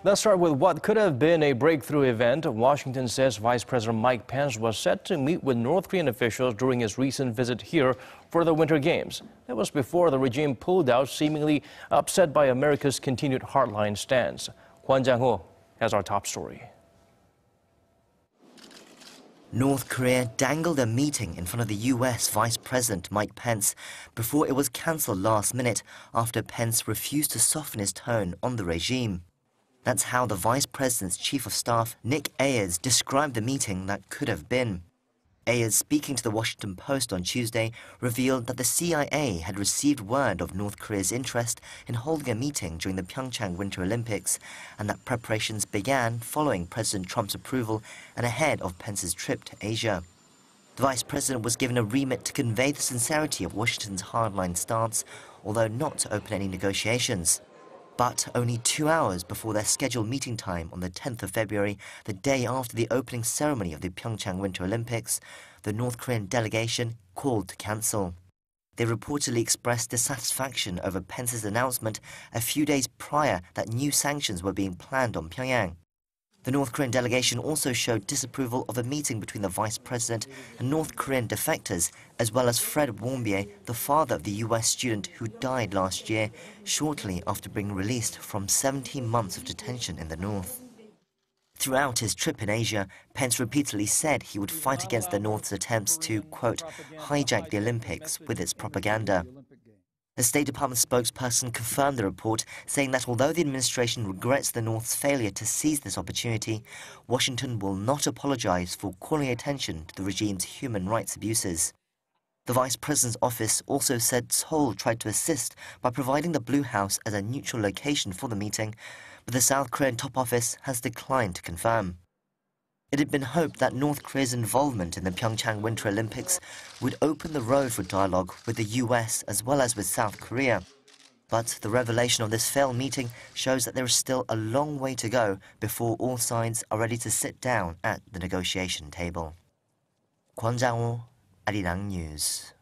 Let's start with what could have been a breakthrough event. Washington says Vice President Mike Pence was set to meet with North Korean officials during his recent visit here for the Winter Games. That was before the regime pulled out, seemingly upset by America's continued hardline stance. Kwon Jang-ho has our top story. North Korea dangled a meeting in front of the U.S. Vice President Mike Pence before it was cancelled last minute after Pence refused to soften his tone on the regime. That's how the Vice President's Chief of Staff, Nick Ayers, described the meeting that could have been. Ayers, speaking to the Washington Post on Tuesday, revealed that the CIA had received word of North Korea's interest in holding a meeting during the PyeongChang Winter Olympics, and that preparations began following President Trump's approval and ahead of Pence's trip to Asia. The Vice President was given a remit to convey the sincerity of Washington's hardline stance, although not to open any negotiations. But only 2 hours before their scheduled meeting time on the 10th of February, the day after the opening ceremony of the PyeongChang Winter Olympics, the North Korean delegation called to cancel. They reportedly expressed dissatisfaction over Pence's announcement a few days prior that new sanctions were being planned on Pyongyang. The North Korean delegation also showed disapproval of a meeting between the Vice President and North Korean defectors, as well as Fred Warmbier, the father of the U.S. student who died last year, shortly after being released from 17 months of detention in the North. Throughout his trip in Asia, Pence repeatedly said he would fight against the North's attempts to, quote, hijack the Olympics with its propaganda. The State Department spokesperson confirmed the report, saying that although the administration regrets the North's failure to seize this opportunity, Washington will not apologize for calling attention to the regime's human rights abuses. The Vice President's office also said Seoul tried to assist by providing the Blue House as a neutral location for the meeting, but the South Korean top office has declined to confirm. It had been hoped that North Korea's involvement in the PyeongChang Winter Olympics would open the road for dialogue with the US as well as with South Korea. But the revelation of this failed meeting shows that there is still a long way to go before all sides are ready to sit down at the negotiation table. Kwon Jang-ho, Arirang News.